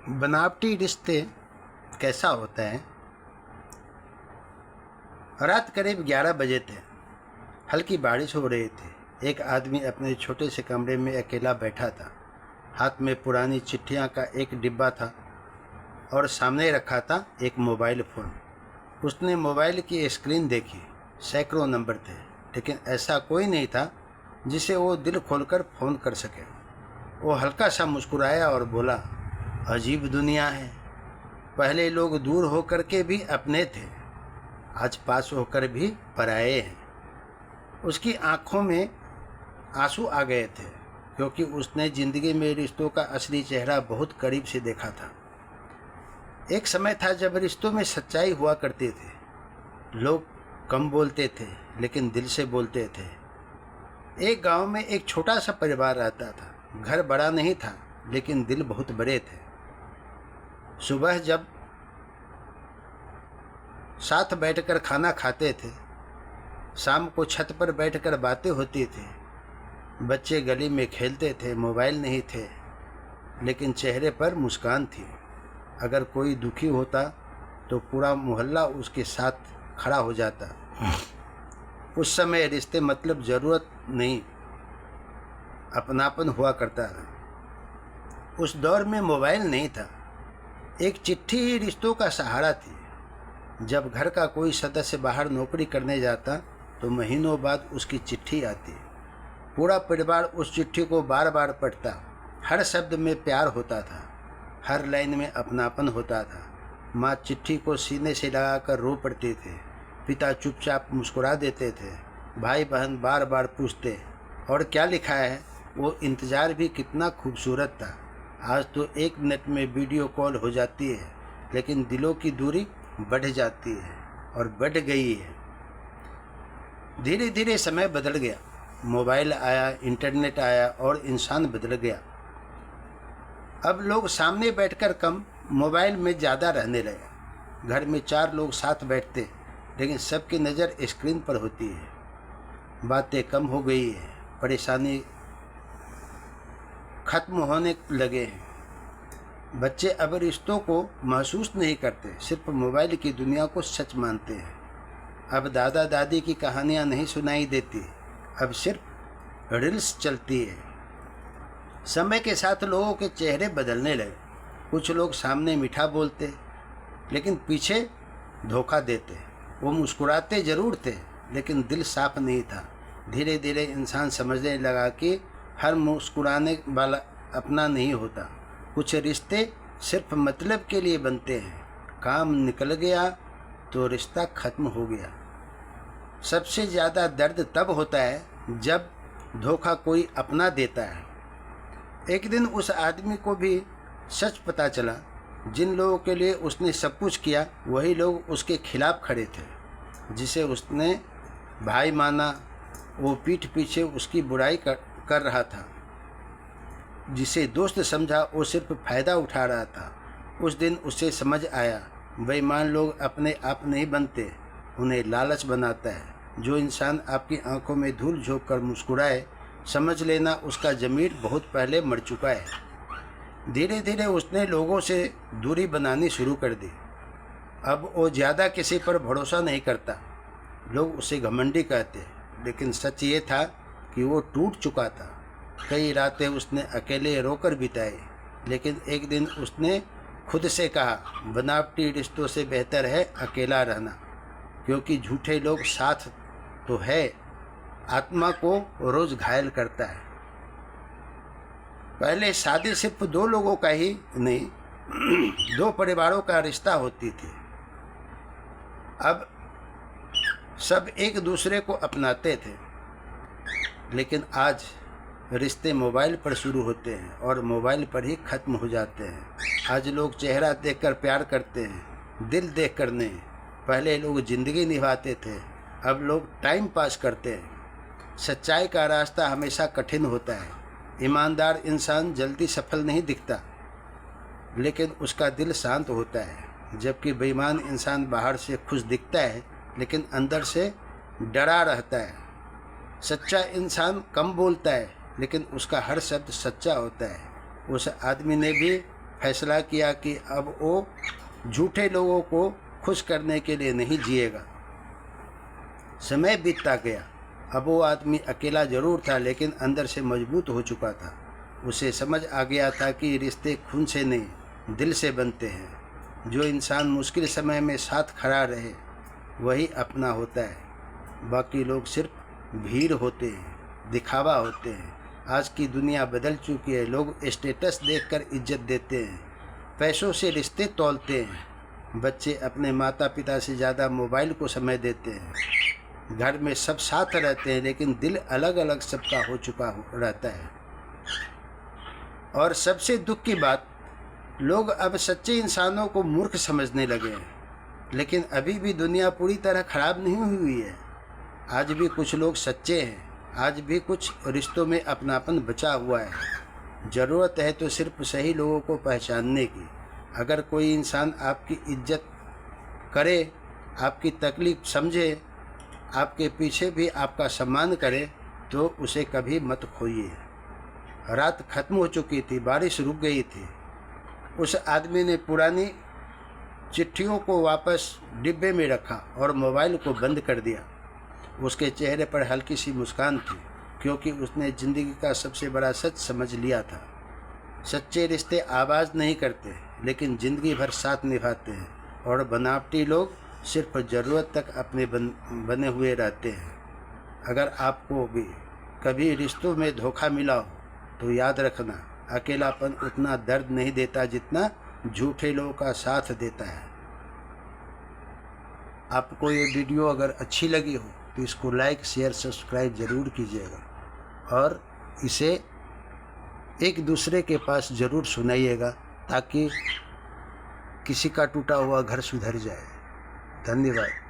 बनावटी रिश्ते कैसा होता है। रात करीब 11 बजे थे। हल्की बारिश हो रही थी। एक आदमी अपने छोटे से कमरे में अकेला बैठा था। हाथ में पुरानी चिट्ठियां का एक डिब्बा था और सामने रखा था एक मोबाइल फ़ोन। उसने मोबाइल की स्क्रीन देखी। सैकड़ों नंबर थे, लेकिन ऐसा कोई नहीं था जिसे वो दिल खोलकर फ़ोन कर सके। वो हल्का सा मुस्कुराया और बोला, अजीब दुनिया है। पहले लोग दूर होकर के भी अपने थे, आज पास होकर भी पराये हैं। उसकी आंखों में आंसू आ गए थे, क्योंकि उसने ज़िंदगी में रिश्तों का असली चेहरा बहुत करीब से देखा था। एक समय था जब रिश्तों में सच्चाई हुआ करती थी। लोग कम बोलते थे, लेकिन दिल से बोलते थे। एक गांव में एक छोटा सा परिवार रहता था। घर बड़ा नहीं था, लेकिन दिल बहुत बड़े थे। सुबह जब साथ बैठकर खाना खाते थे, शाम को छत पर बैठकर बातें होती थी। बच्चे गली में खेलते थे, मोबाइल नहीं थे, लेकिन चेहरे पर मुस्कान थी। अगर कोई दुखी होता तो पूरा मोहल्ला उसके साथ खड़ा हो जाता। उस समय रिश्ते मतलब ज़रूरत नहीं, अपनापन हुआ करता था। उस दौर में मोबाइल नहीं था, एक चिट्ठी ही रिश्तों का सहारा थी। जब घर का कोई सदस्य बाहर नौकरी करने जाता तो महीनों बाद उसकी चिट्ठी आती। पूरा परिवार उस चिट्ठी को बार बार पढ़ता। हर शब्द में प्यार होता था, हर लाइन में अपनापन होता था। माँ चिट्ठी को सीने से लगाकर रो पड़ती थे। पिता चुपचाप मुस्कुरा देते थे। भाई बहन बार बार पूछते, और क्या लिखा है। वो इंतज़ार भी कितना खूबसूरत था। आज तो 1 मिनट में वीडियो कॉल हो जाती है, लेकिन दिलों की दूरी बढ़ जाती है और बढ़ गई है। धीरे धीरे समय बदल गया। मोबाइल आया, इंटरनेट आया और इंसान बदल गया। अब लोग सामने बैठकर कम, मोबाइल में ज़्यादा रहने लगे। घर में 4 लोग साथ बैठते, लेकिन सबकी नज़र स्क्रीन पर होती है। बातें कम हो गई है, परेशानी खत्म होने लगे हैं। बच्चे अब रिश्तों को महसूस नहीं करते, सिर्फ मोबाइल की दुनिया को सच मानते हैं। अब दादा दादी की कहानियाँ नहीं सुनाई देती, अब सिर्फ रील्स चलती है। समय के साथ लोगों के चेहरे बदलने लगे। कुछ लोग सामने मीठा बोलते, लेकिन पीछे धोखा देते। वो मुस्कुराते ज़रूर थे, लेकिन दिल साफ नहीं था। धीरे धीरे इंसान समझने लगा कि हर मुस्कुराने वाला अपना नहीं होता। कुछ रिश्ते सिर्फ मतलब के लिए बनते हैं। काम निकल गया तो रिश्ता खत्म हो गया। सबसे ज़्यादा दर्द तब होता है जब धोखा कोई अपना देता है। एक दिन उस आदमी को भी सच पता चला। जिन लोगों के लिए उसने सब कुछ किया, वही लोग उसके खिलाफ खड़े थे। जिसे उसने भाई माना, वो पीठ पीछे उसकी बुराई कर रहा था। जिसे दोस्त समझा, वो सिर्फ फ़ायदा उठा रहा था। उस दिन उसे समझ आया, बेईमान लोग अपने आप नहीं बनते, उन्हें लालच बनाता है। जो इंसान आपकी आंखों में धूल झोंक कर मुस्कुराए, समझ लेना उसका ज़मीर बहुत पहले मर चुका है। धीरे धीरे उसने लोगों से दूरी बनानी शुरू कर दी। अब वो ज़्यादा किसी पर भरोसा नहीं करता। लोग उसे घमंडी कहते, लेकिन सच ये था कि वो टूट चुका था। कई रातें उसने अकेले रोकर बिताई, लेकिन एक दिन उसने खुद से कहा, बनावटी रिश्तों से बेहतर है अकेला रहना, क्योंकि झूठे लोग साथ तो है, आत्मा को रोज़ घायल करता है। पहले शादी सिर्फ 2 लोगों का ही नहीं, 2 परिवारों का रिश्ता होती थी। अब सब एक दूसरे को अपनाते थे, लेकिन आज रिश्ते मोबाइल पर शुरू होते हैं और मोबाइल पर ही ख़त्म हो जाते हैं। आज लोग चेहरा देखकर प्यार करते हैं, दिल देखकर नहीं। पहले लोग ज़िंदगी निभाते थे, अब लोग टाइम पास करते हैं। सच्चाई का रास्ता हमेशा कठिन होता है। ईमानदार इंसान जल्दी सफल नहीं दिखता, लेकिन उसका दिल शांत होता है। जबकि बेईमान इंसान बाहर से खुश दिखता है, लेकिन अंदर से डरा रहता है। सच्चा इंसान कम बोलता है, लेकिन उसका हर शब्द सच्चा होता है। उस आदमी ने भी फैसला किया कि अब वो झूठे लोगों को खुश करने के लिए नहीं जिएगा। समय बीतता गया। अब वो आदमी अकेला जरूर था, लेकिन अंदर से मजबूत हो चुका था। उसे समझ आ गया था कि रिश्ते खून से नहीं, दिल से बनते हैं। जो इंसान मुश्किल समय में साथ खड़ा रहे वही अपना होता है। बाकी लोग सिर्फ भीड़ होते हैं, दिखावा होते हैं। आज की दुनिया बदल चुकी है। लोग स्टेटस देखकर इज्जत देते हैं, पैसों से रिश्ते तौलते हैं। बच्चे अपने माता पिता से ज़्यादा मोबाइल को समय देते हैं। घर में सब साथ रहते हैं, लेकिन दिल अलग अलग सबका हो चुका रहता है। और सबसे दुख की बात, लोग अब सच्चे इंसानों को मूर्ख समझने लगे हैं। लेकिन अभी भी दुनिया पूरी तरह खराब नहीं हुई है। आज भी कुछ लोग सच्चे हैं, आज भी कुछ रिश्तों में अपनापन बचा हुआ है। ज़रूरत है तो सिर्फ सही लोगों को पहचानने की। अगर कोई इंसान आपकी इज्जत करे, आपकी तकलीफ़ समझे, आपके पीछे भी आपका सम्मान करे, तो उसे कभी मत खोइए। रात खत्म हो चुकी थी, बारिश रुक गई थी। उस आदमी ने पुरानी चिट्ठियों को वापस डिब्बे में रखा और मोबाइल को बंद कर दिया। उसके चेहरे पर हल्की सी मुस्कान थी, क्योंकि उसने ज़िंदगी का सबसे बड़ा सच समझ लिया था। सच्चे रिश्ते आवाज़ नहीं करते, लेकिन ज़िंदगी भर साथ निभाते हैं। और बनावटी लोग सिर्फ ज़रूरत तक अपने बने हुए रहते हैं। अगर आपको भी कभी रिश्तों में धोखा मिला हो तो याद रखना, अकेलापन उतना दर्द नहीं देता जितना झूठे लोगों का साथ देता है। आपको ये वीडियो अगर अच्छी लगी हो तो इसको लाइक, शेयर, सब्सक्राइब ज़रूर कीजिएगा और इसे एक दूसरे के पास ज़रूर सुनाइएगा, ताकि किसी का टूटा हुआ घर सुधर जाए। धन्यवाद।